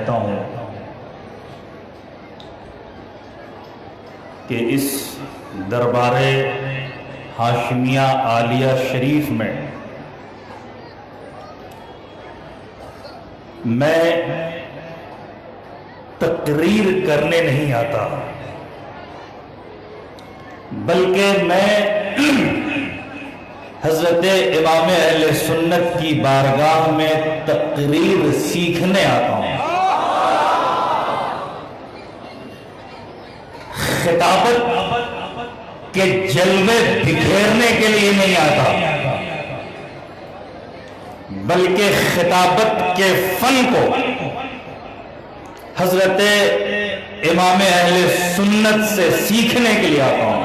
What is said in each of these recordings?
کہتا ہوں کہ اس دربار ہاشمیہ عالیہ شریف میں میں تقریر کرنے نہیں آتا، بلکہ میں حضرت امام اہل سنت کی بارگاہ میں تقریر سیکھنے آتا ہوں، خطابت کے جلوے بکھیرنے کے لیے نہیں آتا، بلکہ خطابت کے فن کو حضرت امام اہل سنت سے سیکھنے کے لیے آتا ہوں۔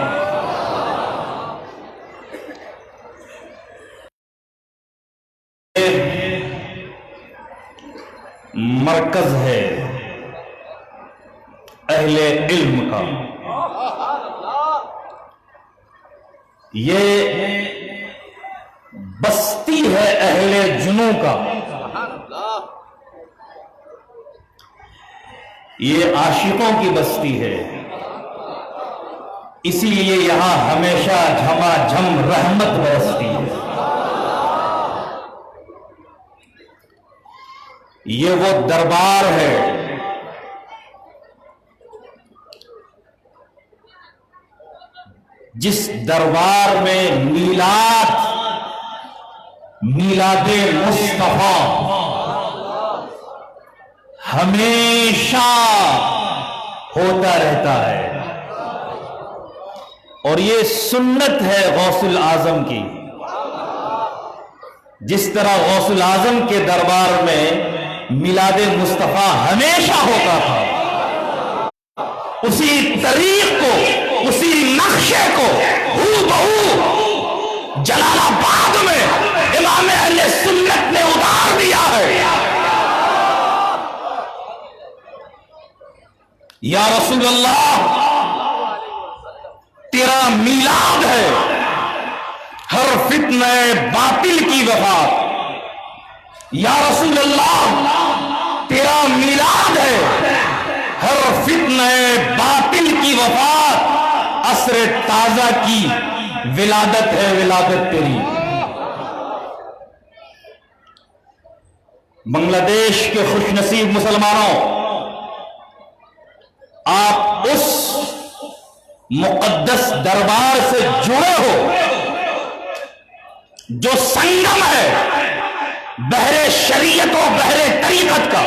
مرکز ہے اہل علم کا، یہ بستی ہے اہل جنوں کا، یہ عاشقوں کی بستی ہے، اسی لیے یہاں ہمیشہ جھما جھم رحمت برستی ہے۔ یہ وہ دربار ہے جس دربار میں میلاد مصطفیٰ ہمیشہ ہوتا رہتا ہے، اور یہ سنت ہے غوث الاعظم کی۔ جس طرح غوث الاعظم کے دربار میں میلاد مصطفیٰ ہمیشہ ہوتا تھا، اسی طریق کو، اسی نقشے کو ہو بہو جلال آباد میں امام اہل سنت نے اتار دیا ہے۔ یا رسول اللہ، تیرا میلاد ہے ہر فتنہ باطل کی وفات۔ یا رسول اللہ، تیرا میلاد ہے ہر فتنہ باطل کی وفات، عصر تازہ کی ولادت ہے ولادت تیری۔ بنگلہ دیش کے خوش نصیب مسلمانوں، آپ اس مقدس دربار سے جڑے ہو جو سنگم ہے بحر شریعت و بحر طریقت کا۔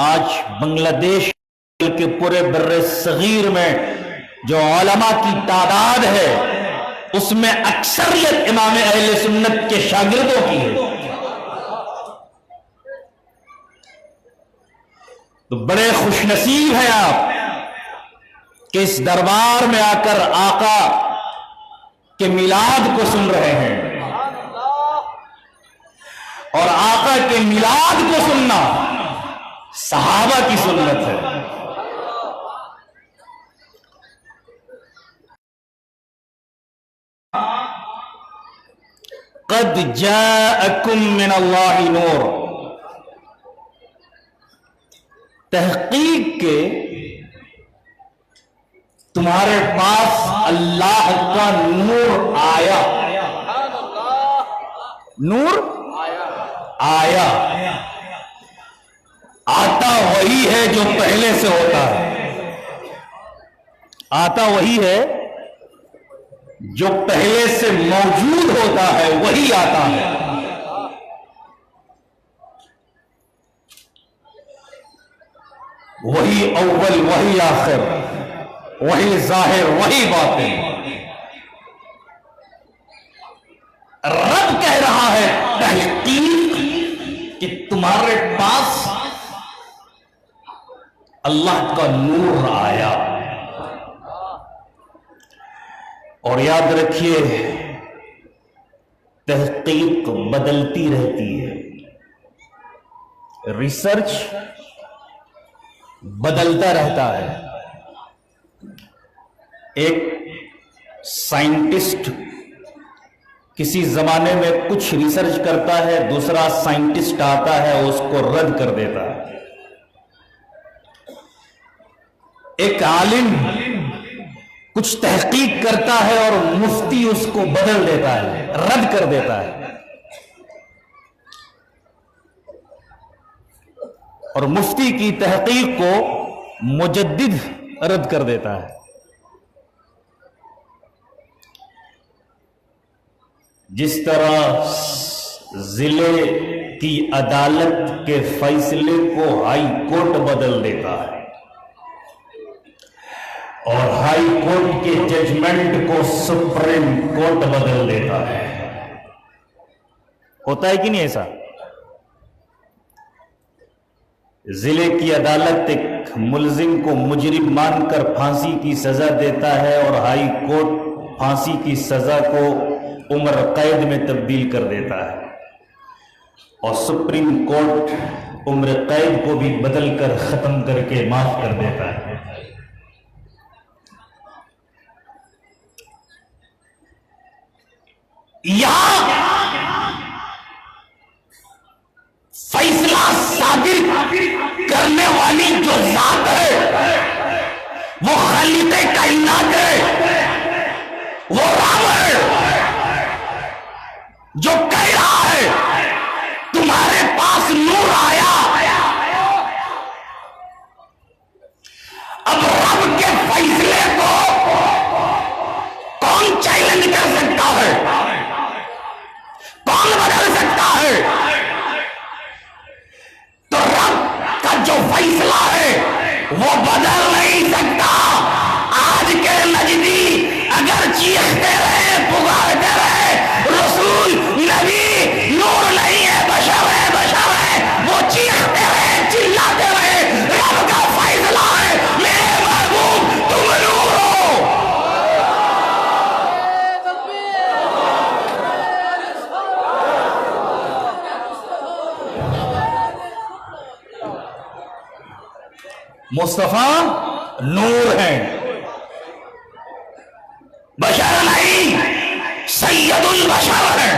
آج بنگلہ دیش کے پورے بر صغیر میں جو علماء کی تعداد ہے، اس میں اکثریت امام اہل سنت کے شاگردوں کی ہے، تو بڑے خوش نصیب ہیں آپ کہ اس دربار میں آ کر آقا کے میلاد کو سن رہے ہیں، اور آقا کے میلاد کو سننا صحابہ کی سنت ہے۔ قد جاءکم من اللہ نور، تحقیق کے تمہارے پاس اللہ کا نور آیا، نور آیا، آتا وہی ہے جو پہلے سے ہوتا ہے، آتا وہی ہے جو پہلے سے موجود ہوتا ہے، وہی آتا ہے۔ وہی اول، وہی آخر، وہی ظاہر، وہی باطن۔ رب کہہ رہا ہے تحقیق کہ تمہارے پاس اللہ کا نور آیا، اور یاد رکھیے تحقیق بدلتی رہتی ہے، ریسرچ بدلتا رہتا ہے۔ ایک سائنٹسٹ کسی زمانے میں کچھ ریسرچ کرتا ہے، دوسرا سائنٹسٹ آتا ہے اس کو رد کر دیتا ہے. ایک عالم کچھ تحقیق کرتا ہے اور مفتی اس کو بدل دیتا ہے، رد کر دیتا ہے. اور مفتی کی تحقیق کو مجدد رد کر دیتا ہے. جس طرح ضلع کی عدالت کے فیصلے کو ہائی کورٹ بدل دیتا ہے اور ہائی کورٹ کے ججمنٹ کو سپریم کورٹ بدل دیتا ہے. ہوتا ہے کہ نہیں ایسا؟ ضلع کی عدالت ایک ملزم کو مجرم مان کر پھانسی کی سزا دیتا ہے اور ہائی کورٹ پھانسی کی سزا کو عمر قید میں تبدیل کر دیتا ہے، اور سپریم کورٹ عمر قید کو بھی بدل کر ختم کر کے معاف کر دیتا ہے. یہاں فیصلہ صادر کرنے والی جو ذات ہے وہ خالق کائنات ہے، وہ رب ہے جو کہہ رہا ہے تمہارے پاس نور آیا. اب رب کے فیصلے کو کون چیلنج کر سکتا ہے؟ کون بدل سکتا ہے؟ تو رب کا جو فیصلہ ہے وہ بدل نہیں سکتا. آج کے نجدی اگر چیختے رہے، پکارتے رہے رسول نبی نور نہیں ہے، بشر ہے، بشر ہے، وہ چیختے رہے، چلاتے رہے، رب کا فیصلہ ہے میرے محبوب تم نور ہو. مصطفیٰ نور ہیں، بشر نہیں، سید البشر ہے.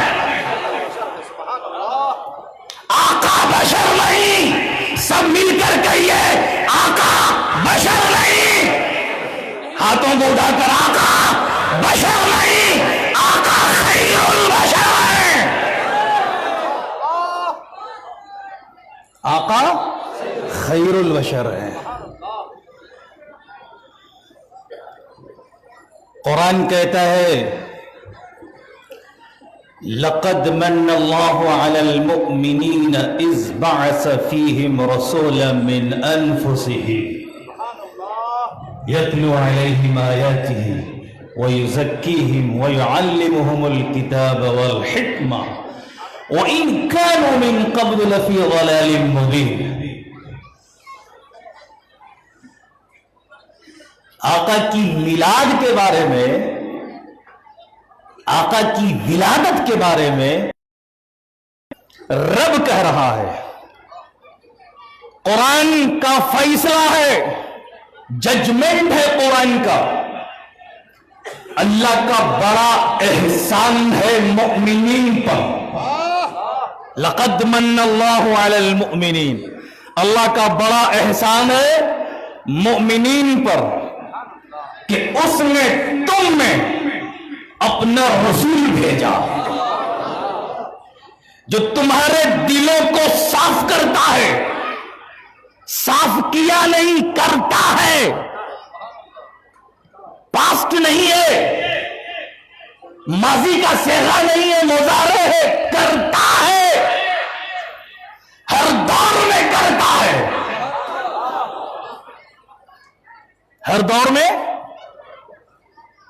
آقا بشر نہیں، سب مل کر کہیے آقا بشر نہیں. ہاتھوں کو اٹھا کر آقا بشر نہیں، آقا خیر البشر ہے. آقا خیر البشر ہے. قرآن کہتا ہے لقد من اللہ علی المؤمنین اذ بعث فیہم رسولا من انفسہم یتلو علیہم آیاتہ ویزکیہم ویعلمہم الکتاب والحکمہ وإن كانوا من قبل لفی ضلال مبین. آقا کی میلاد کے بارے میں، آقا کی ولادت کے بارے میں رب کہہ رہا ہے، قرآن کا فیصلہ ہے، ججمنٹ ہے قرآن کا. اللہ کا بڑا احسان ہے مؤمنین پر. لقد من اللہ علی المؤمنین، اللہ کا بڑا احسان ہے مؤمنین پر کہ اس نے تم میں اپنا رسول بھیجا جو تمہارے دلوں کو صاف کرتا ہے. صاف کیا نہیں، کرتا ہے. پاسٹ نہیں ہے، ماضی کا صیغہ نہیں ہے، مضارع ہے، کرتا ہے. ہر دور میں کرتا ہے، ہر دور میں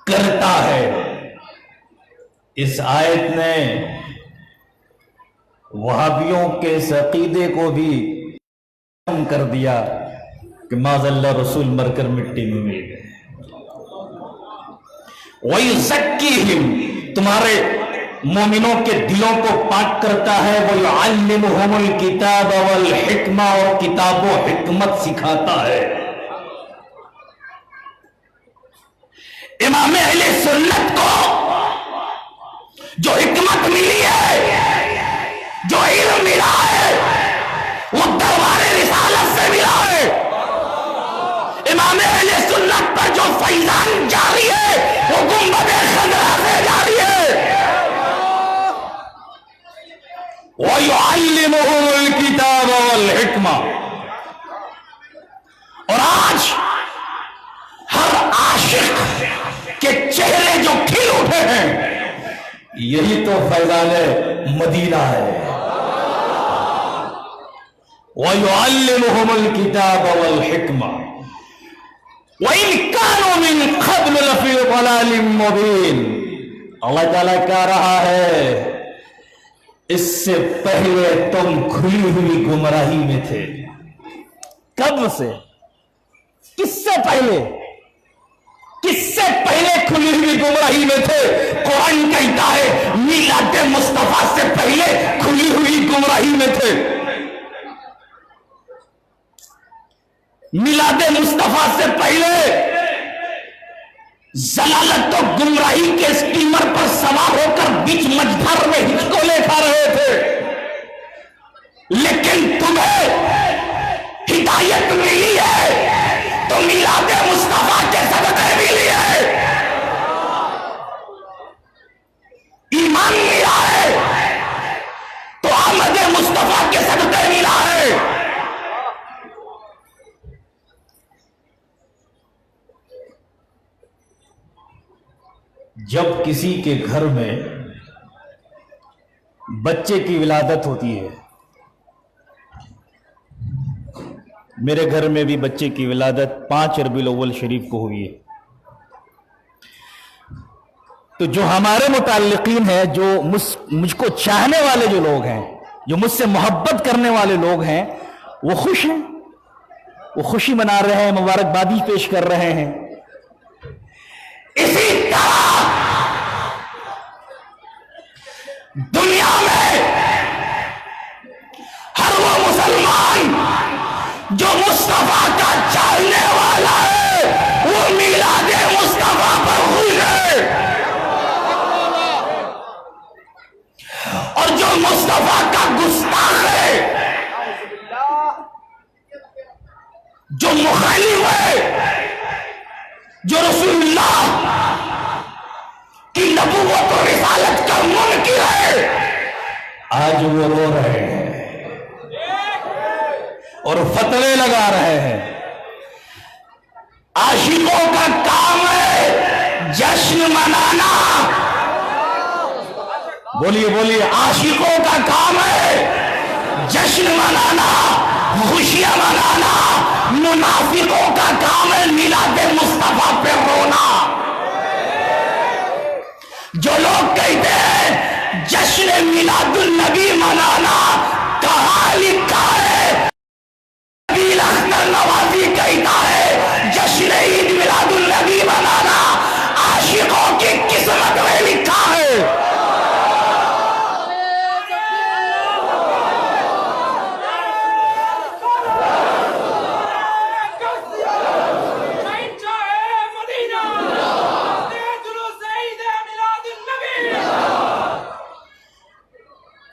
کرتا ہے. اس آیت نے وہابیوں کے اس عقیدے کو بھی کم کر دیا کہ معاذ اللہ رسول مر کر مٹی میں مل گئے. وَيُزَكِّيهِمْ، تمہارے مومنوں کے دلوں کو پاک کرتا ہے. وَيُعَلِّمُهُمُ الْكِتَابَ وَالْحِكْمَةَ، اور کتاب و حکمت سکھاتا ہے. امام اہل سنت کو جو حکمت ملی ہے، جو علم ملا ہے، وہ دربار رسالت سے ملا ہے۔ امام اہل سنت پر جو فیضان جاری ہے وہ گنبد خضرا سے جاری ہے۔ وَيُعَلِّمُهُمُ الْكِتَابَ وَالْحِكْمَةَ۔ اور آج ہر عاشق کے چہرے جو کھل اٹھے ہیں، یہی تو فیضان مدینہ ہے۔ وَيُعَلِّمُهُمُ الْكِتَابَ وَالْحِكْمَةَ وَإِنْ كَانُوا مِنْ قَبْلُ لَفِي ضَلَالٍ مُبِينٍ۔ اللہ تعالیٰ کہہ رہا ہے اس سے پہلے تم کھلی ہوئی گمراہی میں تھے۔ کب سے؟ کس سے پہلے؟ کس سے پہلے کھلی ہوئی گمراہی میں تھے؟ قرآن کہتا ہے میلاد مصطفیٰ سے پہلے کھلی ہوئی گمراہی میں تھے۔ میلاد مصطفیٰ سے پہلے ضلالت و گمراہی کے اسٹیمر پر سوار ہو کر بیچ مجدھر میں ہچکولے کھا رہے تھے، لیکن تمہیں ہدایت ملی ہے تو میلاد مصطفیٰ کے صدقے ملی ہے، ایمان ملا ہے تو آمد مصطفیٰ کے صدقے ملا ہے۔ جب کسی کے گھر میں بچے کی ولادت ہوتی ہے، میرے گھر میں بھی بچے کی ولادت 5 ربیع الاول شریف کو ہوئی ہے، تو جو ہمارے متعلقین ہیں، جو مجھ کو چاہنے والے جو لوگ ہیں، جو مجھ سے محبت کرنے والے لوگ ہیں، وہ خوش ہیں، وہ خوشی منا رہے ہیں، مبارکبادی پیش کر رہے ہیں۔ اسی طرح دنیا میں ہر وہ مسلمان جو مصطفیٰ کا چاہنے والا ہے وہ میلاد مصطفیٰ پر خوش ہے، اور جو مصطفیٰ کا گستاخ ہے، جو مخالف ہے، جو رسول اللہ کی نبوت و رسالت کا منکر ہے، آج وہ رو رہے ہیں اور فتوے لگا رہے ہیں۔ عاشقوں کا کام ہے جشن منانا، بولیے بولیے، عاشقوں کا کام ہے جشن منانا، خوشیاں منانا۔ منافقوں کا کام ہے میلاد مصطفیٰ پہ رونا۔ جو لوگ کہتے ہیں جشن میلاد النبی منانا، کہاں لکھا ہے؟ نبیل اختر نوازی کہتا ہے جشن عید میلاد النبی منانا عاشقوں کی قسمت میں لکھا ہے۔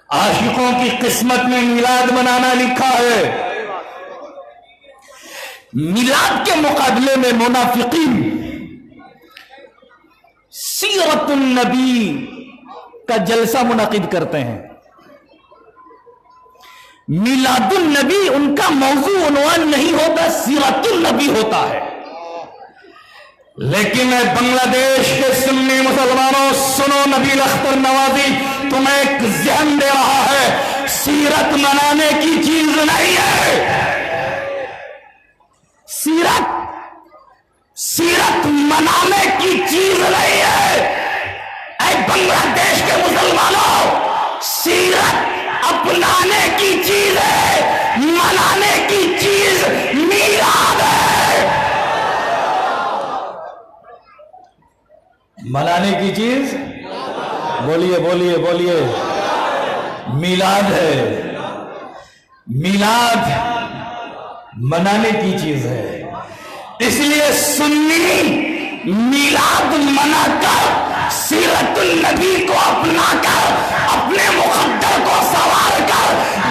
عاشقوں کی قسمت میں میلاد منانا لکھا ہے۔ میلاد کے مقابلے میں منافقین سیرت النبی کا جلسہ منعقد کرتے ہیں۔ میلاد النبی ان کا موضوع عنوان نہیں ہوتا، سیرت النبی ہوتا ہے۔ لیکن بنگلہ دیش کے سنی مسلمانوں سنو، نبیل اختر نوازی تمہیں ایک ذہن دے رہا ہے، سیرت منانے کی چیز نہیں ہے۔ سیرت منانے کی چیز نہیں ہے۔ اے بنگلہ دیش کے مسلمانوں، سیرت اپنانے کی چیز ہے، منانے کی چیز میلاد ہے۔ منانے کی چیز بولیے بولیے بولیے میلاد ہے۔ میلاد منانے کی چیز ہے، اس لیے سنی میلاد منا کر سیرت النبی کو اپنا کر اپنے مقدر کو سوار کر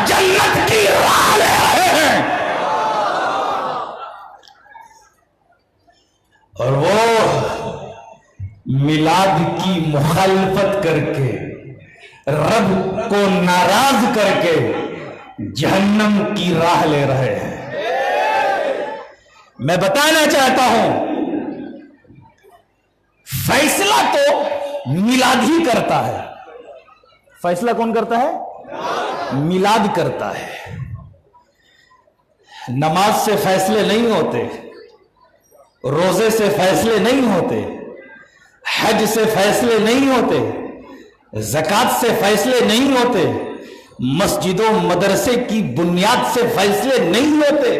جنت کی راہ لے رہے ہیں. اور وہ میلاد کی مخالفت کر کے رب کو ناراض کر کے جہنم کی راہ لے رہے ہیں. میں بتانا چاہتا ہوں فیصلہ تو میلاد ہی کرتا ہے. فیصلہ کون کرتا ہے؟ میلاد کرتا ہے. نماز سے فیصلے نہیں ہوتے، روزے سے فیصلے نہیں ہوتے، حج سے فیصلے نہیں ہوتے، زکوٰۃ سے فیصلے نہیں ہوتے، مسجد و مدرسے کی بنیاد سے فیصلے نہیں ہوتے.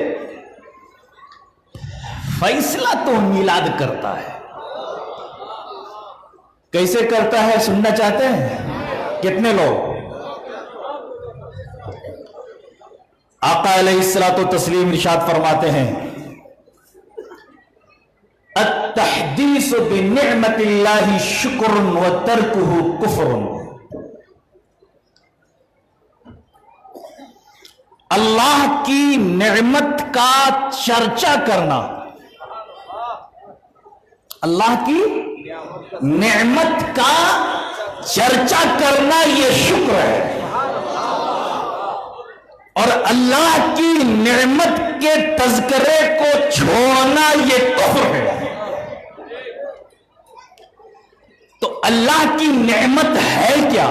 فیصلہ تو میلاد کرتا ہے. کیسے کرتا ہے سننا چاہتے ہیں؟ کتنے لوگ؟ آقا علیہ الصلوۃ والتسلیم ارشاد فرماتے ہیں التحدیث بنعمت اللہ شکر وترکہ کفر. اللہ کی نعمت کا چرچا کرنا، اللہ کی نعمت کا چرچا کرنا یہ شکر ہے، اور اللہ کی نعمت کے تذکرے کو چھوڑنا یہ کفر ہے. تو اللہ کی نعمت ہے کیا؟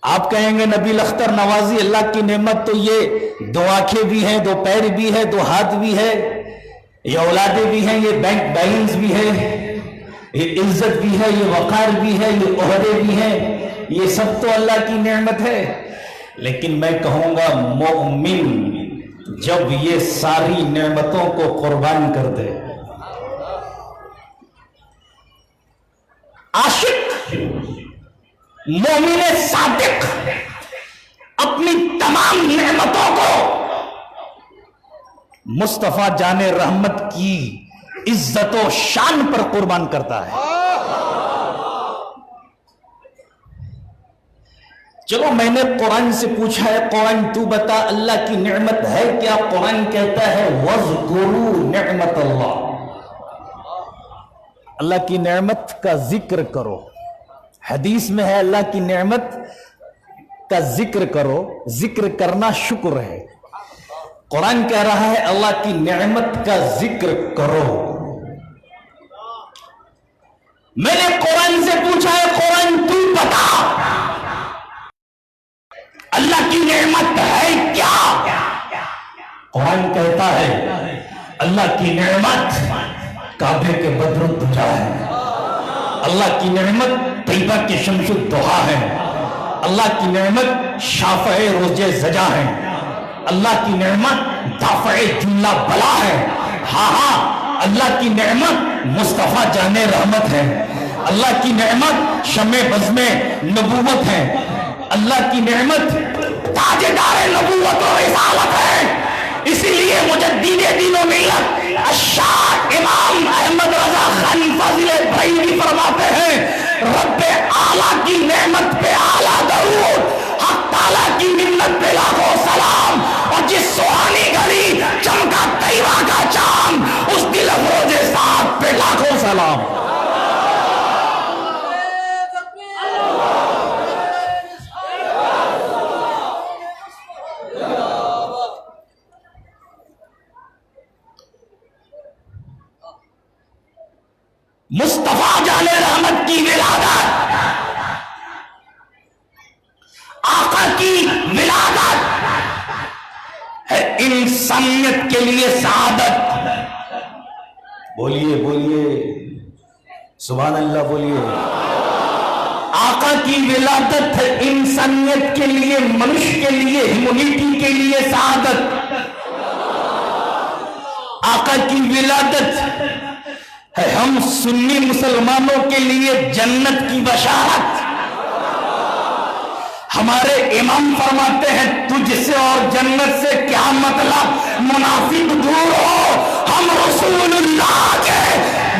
آپ کہیں گے نبیل اختر نوازی اللہ کی نعمت تو یہ 2 آنکھیں بھی ہیں، 2 پیر بھی ہے، 2 ہاتھ بھی ہے، یہ اولادیں بھی ہیں، یہ بینک بیلنس بھی ہے، یہ عزت بھی ہے، یہ وقار بھی ہے، یہ عہدے بھی ہیں، یہ سب تو اللہ کی نعمت ہے. لیکن میں کہوں گا مومن جب یہ ساری نعمتوں کو قربان کر دے، عاشق مومن صادق اپنی تمام نعمتوں کو مصطفیٰ جان رحمت کی عزت و شان پر قربان کرتا ہے. چلو میں نے قرآن سے پوچھا ہے، قرآن تو بتا اللہ کی نعمت ہے کیا؟ قرآن کہتا ہے وَاذْكُرُوا نِعْمَتَ اللَّهِ، اللہ کی نعمت کا ذکر کرو. حدیث میں ہے اللہ کی نعمت کا ذکر کرو، ذکر کرنا شکر ہے. قرآن کہہ رہا ہے اللہ کی نعمت کا ذکر کرو. میں نے قرآن سے پوچھا ہے قرآن تو بتا اللہ کی نعمت ہے کیا؟ قرآن کہتا ہے اللہ کی نعمت کعبے کے بدر الدجا ہے، اللہ کی نعمت طیبہ کے شمس الضحیٰ ہے، اللہ کی نعمت شافع روز زجا ہے، اللہ کی نعمت دافع جملہ بلا ہے. ہاں اللہ کی نعمت مصطفیٰ جان رحمت ہے، اللہ کی نعمت شمع بزم نبوت ہے، اللہ کی نعمت تاجدار نبوت و رسالت ہے. اسی لیے مجدد دین و ملت الشاہ امام احمد رضا خان فاضل بریلوی فرماتے ہیں رب اعلیٰ کی نعمت پہ اعلیٰ درود، حق تعالیٰ کی منت پہ لاکھوں سلام، اور جس سہانی گھڑی چمکا طیبہ کا چاند اس دل افروز ساتھ پہ لاکھوں سلام. مصطفیٰ جان رحمت کی ولادت، آقا کی ولادت ہے انسانیت کے لیے سعادت. بولیے بولیے سبحان اللہ بولیے. آقا کی ولادت ہے انسانیت کے لیے، منش کے لیے، ہیومنٹی کے لیے سعادت. آقا کی ولادت ہے ہم سنی مسلمانوں کے لیے جنت کی بشارت. ہمارے امام فرماتے ہیں تجھ سے اور جنت سے کیا مطلب، منافق دور ہو، ہم رسول اللہ کے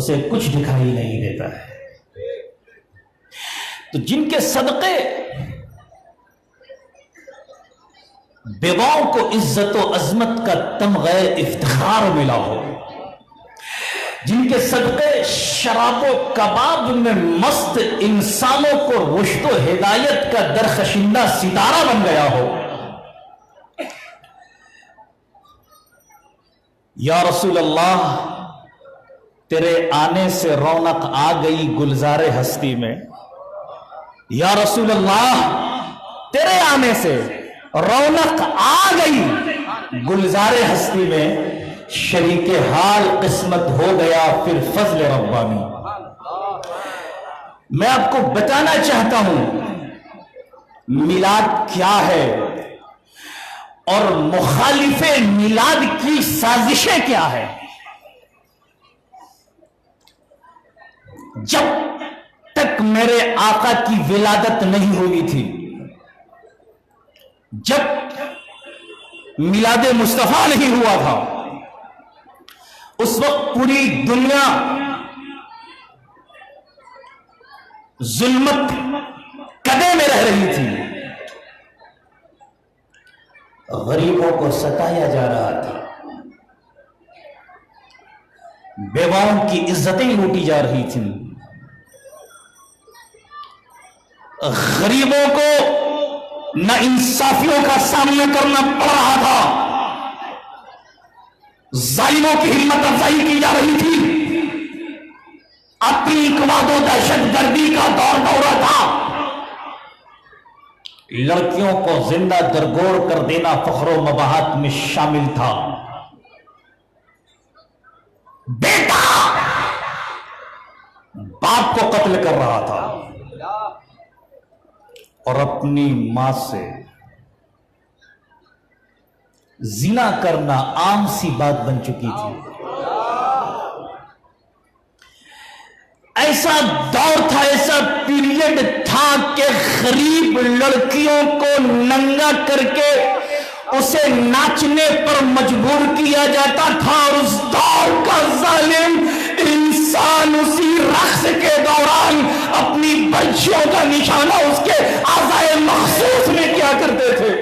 اسے کچھ دکھائی نہیں دیتا ہے۔ تو جن کے صدقے بیواؤں کو عزت و عظمت کا تمغہ افتخار ملا ہو، جن کے صدقے شراب و کباب میں مست انسانوں کو رشد و ہدایت کا درخشندہ ستارہ بن گیا ہو، یا رسول اللہ تیرے آنے سے رونق آ گئی گلزار ہستی میں، یا رسول اللہ تیرے آنے سے رونق آ گئی گلزار ہستی میں، شریک حال قسمت ہو گیا پھر فضل ربانی۔ میں آپ کو بتانا چاہتا ہوں میلاد کیا ہے اور مخالف میلاد کی سازشیں کیا ہے۔ جب تک میرے آقا کی ولادت نہیں ہوئی تھی، جب میلاد مصطفیٰ نہیں ہوا تھا، اس وقت پوری دنیا ظلمت قدے میں رہ رہی تھی، غریبوں کو ستایا جا رہا تھا، بیواؤں کی عزتیں لوٹی جا رہی تھیں، غریبوں کو ناانصافیوں کا سامنا کرنا پڑ رہا تھا، ظالموں کی ہمت افزائی کی جا رہی تھی، اپنی و دہشت گردی کا دورہ تھا، لڑکیوں کو زندہ درگور کر دینا فخر و مباحت میں شامل تھا۔ بیٹا باپ کو قتل کر رہا تھا اور اپنی ماں سے زنا کرنا عام سی بات بن چکی تھی۔ ایسا دور تھا، ایسا پیریڈ تھا کہ غریب لڑکیوں کو ننگا کر کے اسے ناچنے پر مجبور کیا جاتا تھا، اور اس دور کا ظالم انسان اسی رقص کے دوران اپنی برچھیوں کا نشانہ اس کے اعضائے مخصوص میں کیا کرتے تھے۔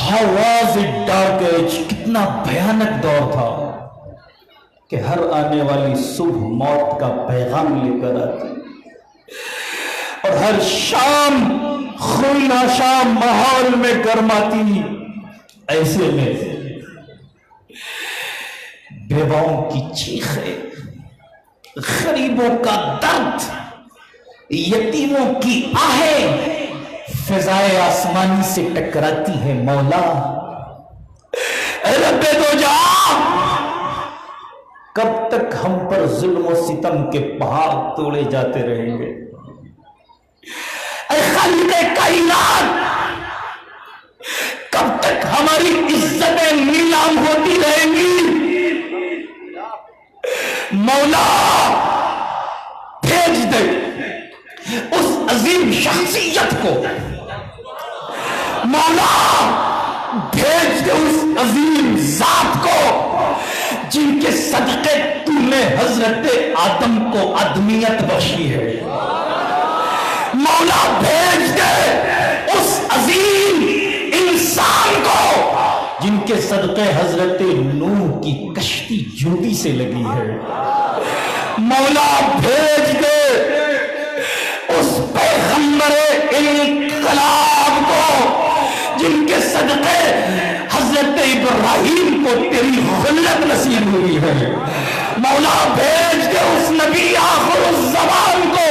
How was it dark age؟ کتنا بھیانک دور تھا کہ ہر آنے والی صبح موت کا پیغام لے کر آتی، اور ہر شام خوناشام ماحول میں گرماتی۔ ایسے میں بیواؤں کی چیخیں، غریبوں کا درد، یتیموں کی آہیں فضائے آسمانی سے ٹکراتی ہے۔ مولا اے رب دو جا، کب تک ہم پر ظلم و ستم کے پہاڑ توڑے جاتے رہیں گے؟ اے خالق کائنات، کب تک ہماری عزتیں نیلام ہوتی رہیں گی؟ مولا بھیج دے اس عظیم شخصیت کو، مولا بھیج دے اس عظیم ذات کو جن کے صدقے تو نے حضرت آدم کو آدمیت بخشی ہے۔ مولا بھیج دے اس عظیم انسان کو جن کے صدقے حضرت نوح کی کشتی جوڑی سے لگی ہے۔ مولا بھیج دے اس پیغمبر انقلاب کو جن کے صدقے حضرت ابراہیم کو تیری خلت نصیب ہوئی ہے۔ مولا بھیج دے اس نبی آخر الزمان کو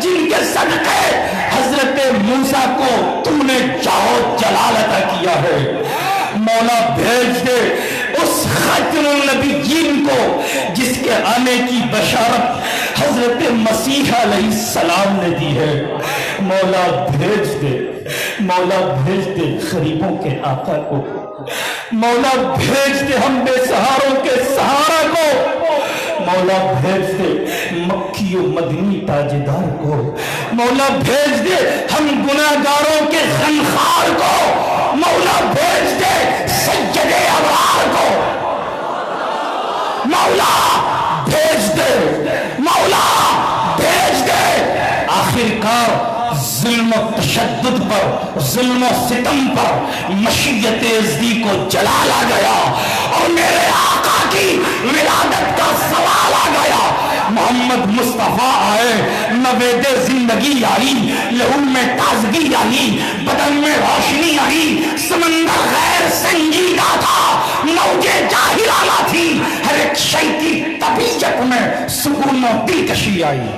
جن کے صدقے حضرت موسیٰ کو تو نے جاہ و جلال عطا کیا ہے۔ مولا بھیج دے اس خاتم النبیین کو جس کے آنے کی بشارت حضرت مسیح علیہ السلام نے دی ہے۔ مولا بھیج دے، مولا بھیج دے غریبوں کے آقا کو، مولا بھیج دے ہم بے سہاروں کے سہارا کو، مولا بھیج دے مکی و مدنی تاجدار کو، مولا بھیج دے ہم گناہگاروں کے خنخار کو، مولا بھیج دے سید ابرار کو۔ پر ظلم و ستم پر مشیت ازدی کو جلال آ گیا اور میرے آقا کی ولادت کا سوال آ گیا. محمد مصطفیٰ آئے، نوید زندگی آئی، لہو میں تازگی آئی، بدن میں روشنی آئی، سمندر غیر سنجیدہ تھا، موجیں جاہلانہ تھی، ہر ایک شے کی طبیعت میں سکون و دلکشی آئی.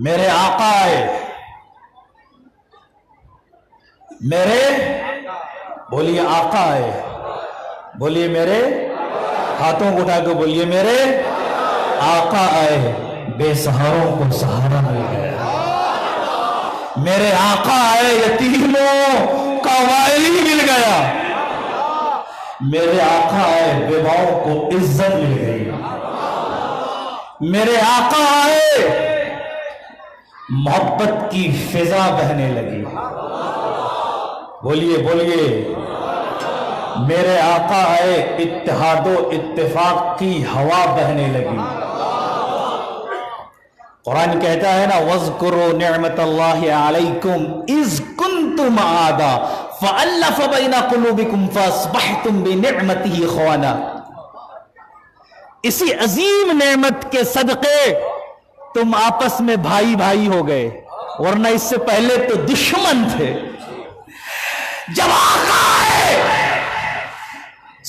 میرے آقا آئے، میرے بولیے آقا آئے، بولیے میرے، ہاتھوں کو اٹھا کے بولیے میرے آقا آئے، بے سہاروں کو سہارا مل گیا. میرے آقا آئے، یتیموں کا والی مل گیا. میرے آقا آئے، بیواؤں کو عزت مل گئی. میرے آقا آئے، محبت کی فضا بہنے لگی. بولیے بولیے میرے آقا آئے، اتحاد و اتفاق کی ہوا بہنے لگی. قرآن کہتا ہے نا وَاذْكُرُوا نِعْمَةَ اللَّهِ عَلَيْكُمْ إِذْ كُنْتُمْ أَعْدَاءً فَأَلَّفَ بَيْنَ قُلُوبِكُمْ فَأَصْبَحْتُمْ بِنِعْمَتِهِ إِخْوَانًا. اسی عظیم نعمت کے صدقے تم آپس میں بھائی بھائی ہو گئے، ورنہ اس سے پہلے تو دشمن تھے. جب آقا آئے،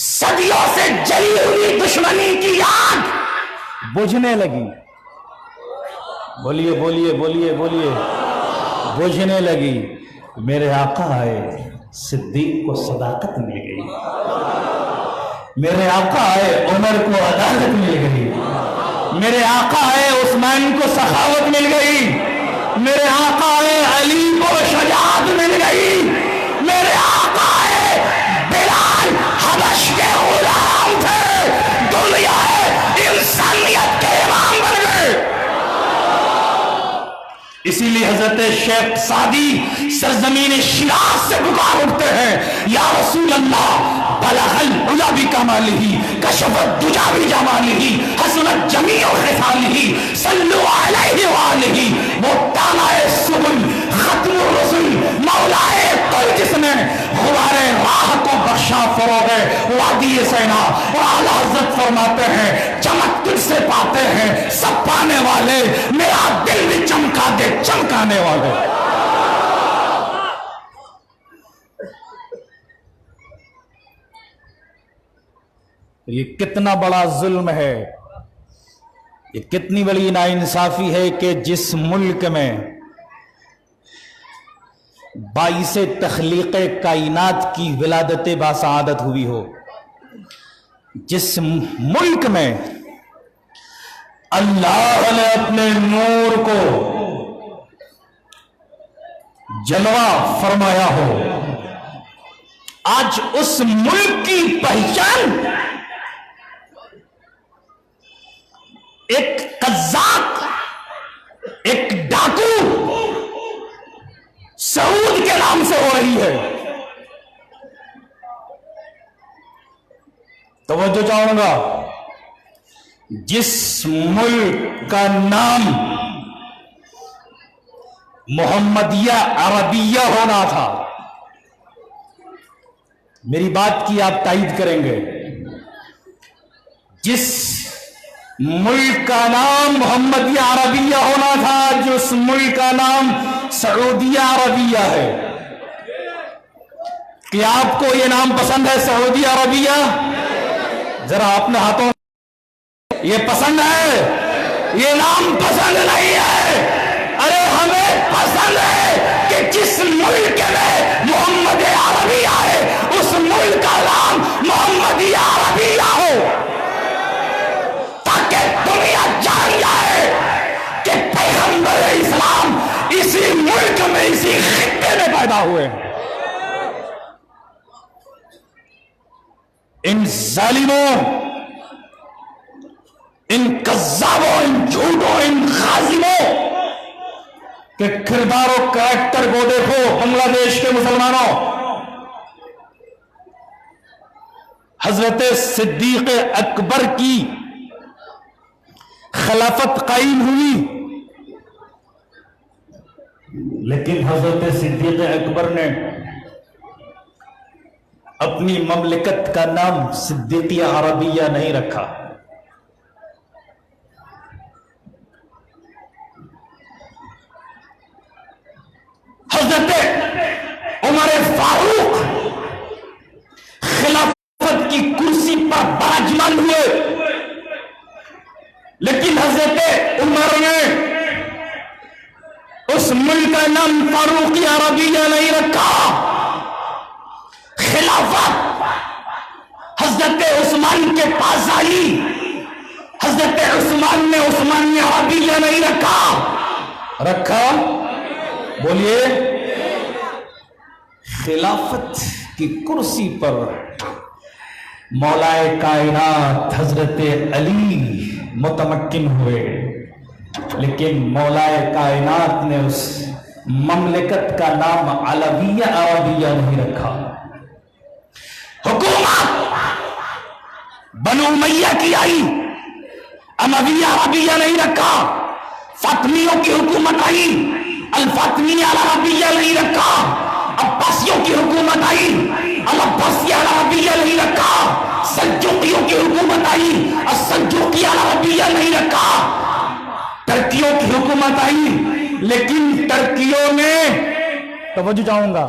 صدیوں سے جلی ہوئی دشمنی کی آگ بجھنے لگی. بولیے بولیے بولیے بولیے بجھنے لگی. میرے آقا آئے، صدیق کو صداقت مل گئی. میرے آقا آئے، عمر کو عدالت مل گئی. میرے آقا آئے، عثمان کو سخاوت مل گئی. میرے آقا آئے، علی کو شجاعت مل گئی. میرے آقا آئے، بلال حبش کے غلام تھے، دنیا انسانیت کے امام بن گئے. اسی لیے حضرت شیخ سعدی سرزمین شیراز سے پکار اٹھتے ہیں، یا رسول اللہ بلغ العلا بکمالہ کشف الدجا بجمالہ حسنت جمیع خصالہ صلوا علیہ وآلہ. وہ تانائے سبل ختم الرسل مولائے کل جس نے غبار راہ کو بخشا فروغ وادی سینا. اور اعلیٰ حضرت فرماتے ہیں چمک تجھ سے پاتے ہیں سب پانے والے، میرا دل بھی چمکا دے چمکانے والے. یہ کتنا بڑا ظلم ہے، یہ کتنی بڑی ناانصافی ہے کہ جس ملک میں باعث تخلیق کائنات کی ولادت باسعادت ہوئی ہو، جس ملک میں اللہ نے اپنے نور کو جلوہ فرمایا ہو، آج اس ملک کی پہچان ایک قزاق، ایک ڈاکو سعود کے نام سے ہو رہی ہے. توجہ چاہوں گا، جس ملک کا نام محمدیہ عربیہ ہونا تھا، میری بات کی آپ تائید کریں گے، جس ملک کا نام محمدیہ عربیہ ہونا تھا، جس ملک کا نام سعودیہ عربیہ ہے. کیا آپ کو یہ نام پسند ہے سعودیہ عربیہ؟ ذرا اپنے ہاتھوں، یہ پسند ہے؟ یہ نام پسند نہیں ہے. ارے ہمیں پسند ہے کہ جس ملک میں محمد عربیہ ہے اس ملک کا نام محمدیہ عربیہ ہو، تاکہ دنیا جان جائے کہ پیغمبر اسلام اسی ملک میں، اسی خطے میں پیدا ہوئے. ان ظالموں، ان کذابوں، ان جھوٹوں، ان غازموں کہ کردار و کریکٹر کو دیکھو بنگلہ دیش کے مسلمانوں. حضرت صدیق اکبر کی خلافت قائم ہوئی، لیکن حضرت صدیق اکبر نے اپنی مملکت کا نام صدیقیہ عربیہ نہیں رکھا. حضرت عمر فاروق خلافت کی کرسی پر براجمان ہوئے، لیکن حضرت عمر نے اس ملک کا نام فاروقی عربیہ نہیں رکھا. خلافت حضرت عثمان کے پاس آئی، حضرت عثمان نے عثمانی عربیہ نہیں رکھا. بولیے، خلافت کی کرسی پر مولائے کائنات حضرت علی متمکن ہوئے، لیکن مولائے کائنات نے اس مملکت کا نام علویہ عربیہ نہیں رکھا. حکومت بنو امیہ کی آئی، امویہ عربیہ نہیں رکھا. فاطمیوں کی حکومت آئی، الفاطمیہ عربیہ نہیں رکھا. عباسیوں کی حکومت آئی، العباسیہ عربیہ نہیں رکھا. سلجوقیوں کی حکومت آئی، السلجوقیہ عربیہ نہیں رکھا. ترکیوں کی حکومت آئی، لیکن ترکیوں نے، توجہ چاہوں گا،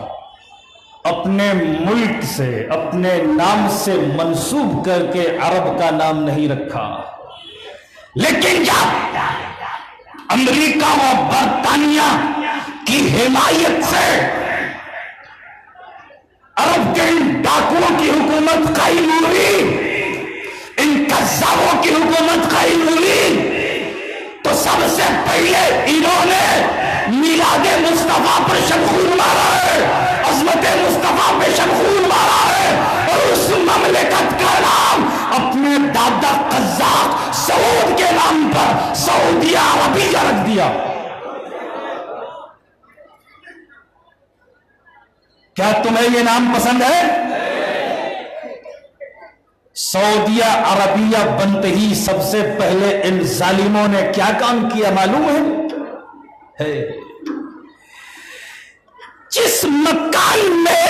اپنے ملک سے، اپنے نام سے منسوب کر کے عرب کا نام نہیں رکھا. لیکن جب امریکہ و برطانیہ کی حمایت سے عرب کے ان ڈاکوؤں کی حکومت قائم ہوئی، ان قذابوں کی حکومت قائم ہوئی، تو سب سے پہلے انہوں نے میلاد مصطفیٰ پر شمخون مارا ہے، عظمت مصطفیٰ پہ شمخون مارا ہے، اور اس مملکت کا نام اپنے دادا قزاق سعود کے نام پر سعودیہ عربیہ رکھ دیا. کیا تمہیں یہ نام پسند ہے؟ سعودیہ عربیہ بنتے ہی سب سے پہلے ان ظالموں نے کیا کام کیا معلوم ہے؟ جس مکان میں،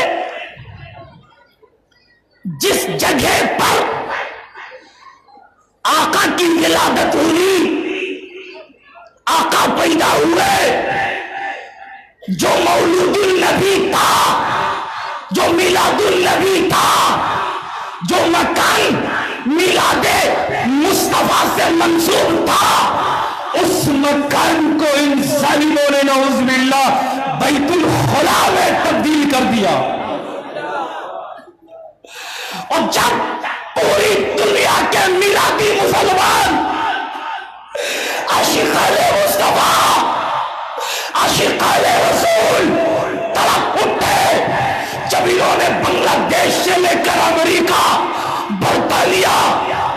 جس جگہ پر آقا کی ولادت ہوئی، آقا پیدا ہوئے، جو مولود النبی تھا، جو میلاد النبی تھا، جو مکان میلاد مصطفیٰ سے منسوب تھا، اس مکان کو ان ظالموں نے نعوذ باللہ بیت الخلا میں تبدیل کر دیا. اور جب پوری دنیا کے میلادی مسلمان عاشقان مصطفیٰ، عاشقان رسول تڑپ اٹھے، جب انہوں نے بنگلہ دیش سے لے کر امریکہ، برطانیہ،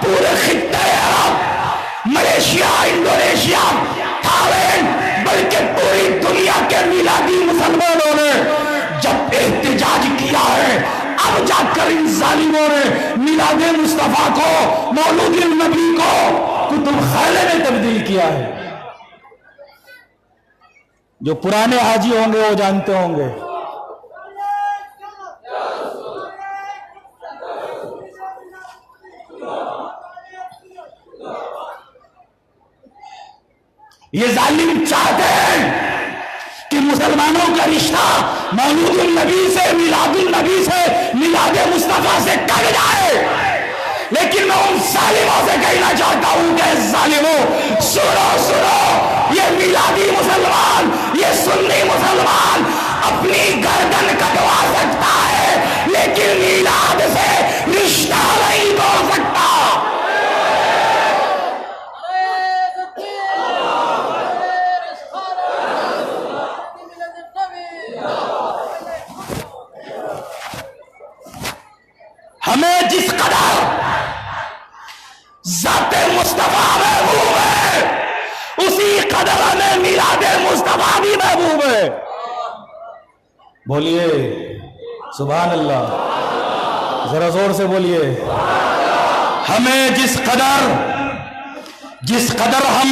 پورے خطہ عرب، ملیشیا، انڈونیشیا، تھائلینڈ، بلکہ پوری دنیا کے میلادی مسلمانوں نے جب احتجاج کیا ہے، اب جا کر ان ظالموں نے میلاد مصطفیٰ کو، مولود النبی کو کتب خانے میں تبدیل کیا ہے. جو پرانے حاجی ہوں گے وہ جانتے ہوں گے. یہ ظالم چاہتے ہیں کہ مسلمانوں کا رشتہ مولود النبی سے، میلاد النبی سے، میلاد مصطفیٰ سے کٹ جائے. لیکن میں ان ظالموں سے کہنا چاہتا ہوں کہ ظالموں، سنو، یہ میلادی مسلمان، یہ سنی مسلمان اپنی گردن کٹوا سکتا ہے، لیکن میلاد سے رشتہ نہیں توڑ سکتا. ہمیں جس قدر ذات مصطفیٰ محبوب ہے، اسی قدر قدر ہمیں میلاد مصطفیٰ بھی محبوب ہے. بولیے سبحان اللہ، ذرا زور سے بولیے. ہمیں جس قدر ہم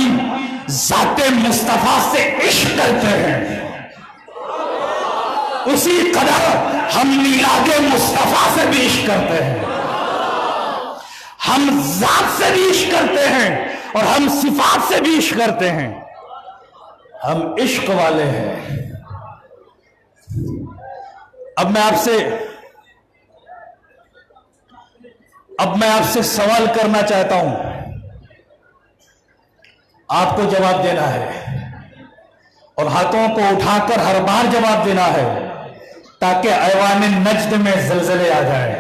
ذات مصطفیٰ سے عشق کرتے ہیں، اسی قدر ہم میلاد مصطفیٰ سے بھی عشق کرتے ہیں. ہم ذات سے بھی عشق کرتے ہیں اور ہم صفات سے بھی عشق کرتے ہیں. ہم عشق والے ہیں. اب میں آپ سے سوال کرنا چاہتا ہوں، آپ کو جواب دینا ہے اور ہاتھوں کو اٹھا کر ہر بار جواب دینا ہے تاکہ ایوان نجد میں زلزلے آ جائے.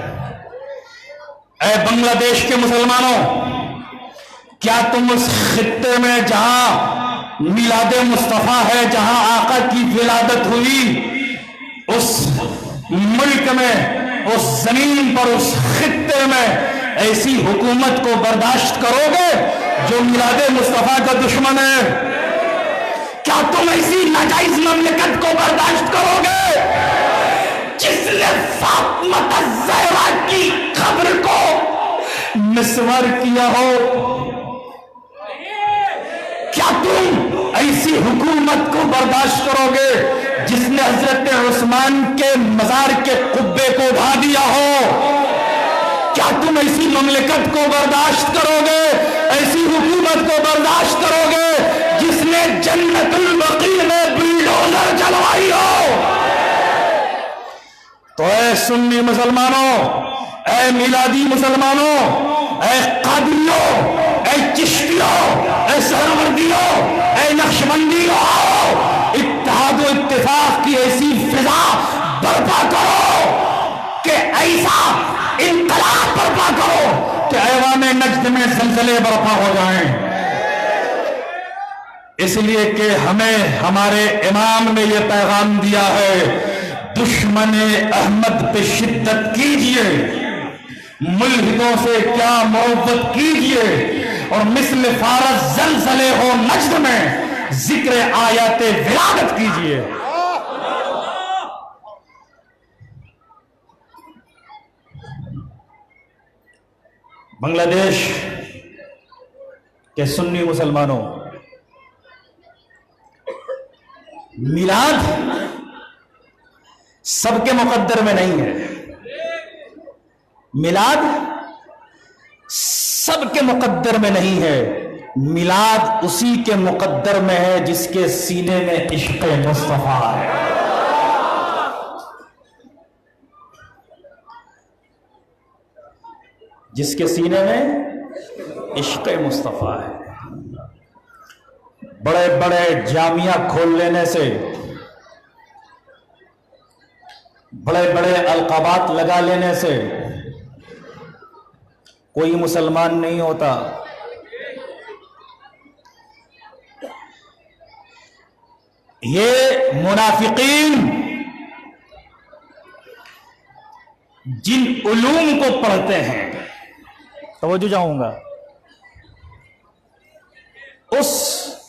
اے بنگلہ دیش کے مسلمانوں، کیا تم اس خطے میں جہاں میلاد مصطفیٰ ہے، جہاں آقا کی ولادت ہوئی، اس ملک میں، اس زمین پر، اس خطے میں ایسی حکومت کو برداشت کرو گے جو میلاد مصطفیٰ کا دشمن ہے؟ کیا تم ایسی ناجائز مملکت کو برداشت کرو گے جس نے فاطمہ الزہرا کی قبر کو مسمار کیا ہو؟ کیا تم ایسی حکومت کو برداشت کرو گے جس نے حضرت عثمان کے مزار کے قبے کو اٹھا دیا ہو؟ کیا تم ایسی مملکت کو برداشت کرو گے، ایسی حکومت کو برداشت کرو گے جس نے جنت البقیع میں بلڈوزر چلوائی ہو؟ تو اے سنی مسلمانوں، اے میلادی مسلمانوں، اے قادریوں، اے چشتیوں، اے سہروردیوں، اے نقشبندیوں، اتحاد و اتفاق کی ایسی فضا برپا کرو کہ ایسا انقلاب برپا کرو کہ ایوان نجد میں زلزلے برپا ہو جائیں. اس لیے کہ ہمیں ہمارے امام نے یہ پیغام دیا ہے، دشمن احمد پہ شدت کیجئے، ملحدوں سے کیا محبت کیجئے، اور مثل فارس زلزلے ہو نجد میں ذکر آیات ولادت کیجئے. بنگلہ دیش کے سنی مسلمانوں، میلاد سب کے مقدر میں نہیں ہے. میلاد سب کے مقدر میں نہیں ہے. میلاد اسی کے مقدر میں ہے جس کے سینے میں عشق مصطفیٰ ہے. جس کے سینے میں عشق مصطفیٰ ہے. بڑے بڑے جامعہ کھول لینے سے، بڑے بڑے القابات لگا لینے سے کوئی مسلمان نہیں ہوتا. یہ منافقین جن علوم کو پڑھتے ہیں، توجہ چاہوں گا،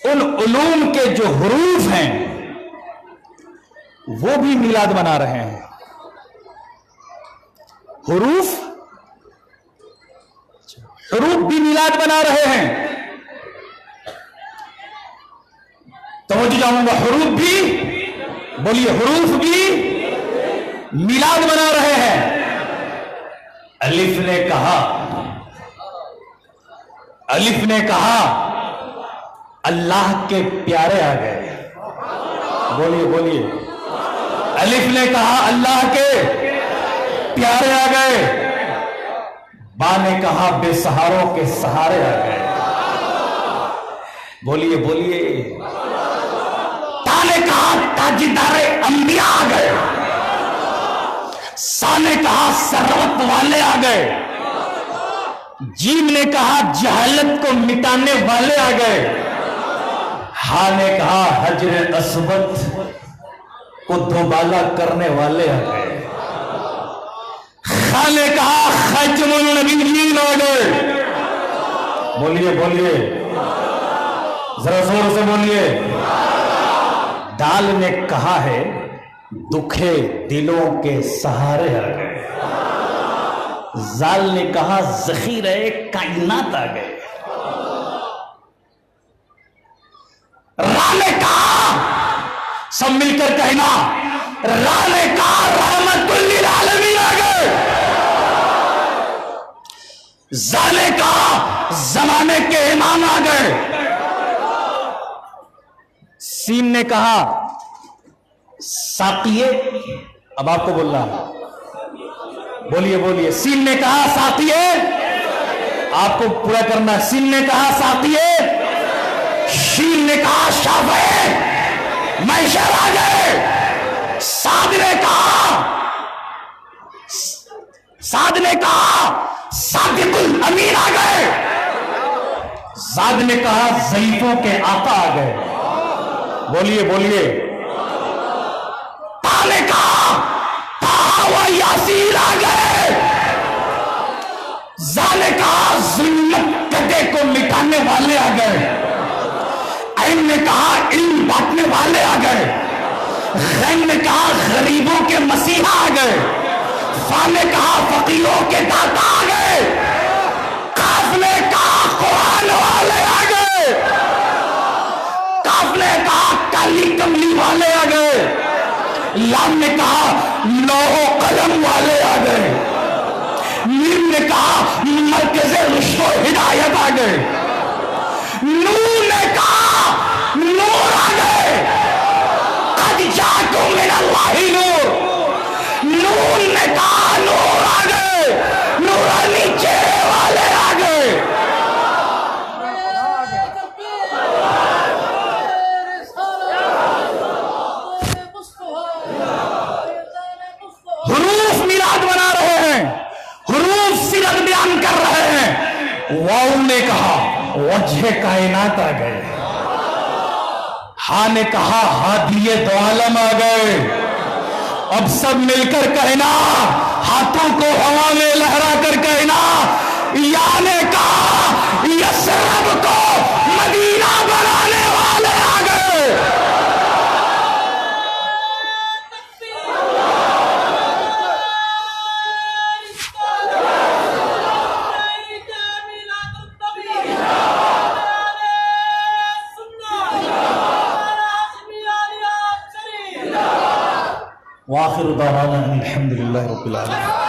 ان علوم کے جو حروف ہیں وہ بھی میلاد منا رہے ہیں. حروف بھی میلاد بنا رہے ہیں. توجہ چاہوں گا، حروف بھی، بولیے، حروف بھی میلاد بنا رہے ہیں. الف نے کہا اللہ کے پیارے آ گئے. بولیے. الف نے کہا اللہ کے پیارے آ گئے. با نے کہا بے سہاروں کے سہارے آ گئے. بولیے. تا نے کہا تاجدار انبیاء آ گئے. سا نے کہا ثروت والے آ گئے. جیم نے کہا جہالت کو مٹانے والے آ گئے. ہا نے کہا حجر اسود کو دوبالا کرنے والے آ گئے. خا نے کہا خاتم النبیین آ گئے. بولیے. ذرا زور سے بولیے. ڈال نے کہا ہے دکھے دلوں کے سہارے آ گئے. زال نے کہا ذخیرہ کائنات آ گئے. راہ نے کہا, سب مل کر کہنا, راہ نے کہا رحمت للعالمین آ گئے. زا نے کہا زمانے کے امام آ گئے. سین نے کہا ساقیے, اب آپ کو بول رہا ہے, بولیے بولیے. سین نے کہا ساقیے, آپ کو پورا کرنا ہے. سین نے کہا ساقیے. شین نے کہا شافعی معشر آ گئے. سعد نے کہا صادق الامین آ گئے. زاد نے کہا ضعیفوں کے آقا آ گئے. بولیے بولیے. تا نے کہا طٰہٰ و یاسین آ گئے. زا نے کہا ظلمت کدے کو مٹانے والے آ گئے. عین نے کہا علم بانٹنے والے آ گئے. غین نے کہا غریبوں کے مسیحا آ گئے. فا نے کہا فقیروں کے داتا آ گئے. کاف نے کہا قرآن والے آ گئے. کاف نے کہا کالی کملی والے آ گئے. لام نے کہا لوح و قلم والے آ گئے. میم نے کہا مرکز رشد و ہدایت آ گئے. نون نے کہا نور آ گئے. قد جاءکم من اللہ نور. نون نے کہا نور آ گئے. نورانی چہرے والے آ گئے. حروف میلاد بنا رہے ہیں, حروف سیرت بیان کر رہے ہیں. واو نے کہا وجہ کائنات آ گئے. ہاں نے کہا ہادی دو عالم آ گئے. اب سب مل کر کہنا, ہاتھوں کو ہوا میں لہرا کر کہنا, یا نے کہا یثرب کو مدینہ بنانے والے آ گئے. وآخر دعوانا الحمد للہ رب العالمین.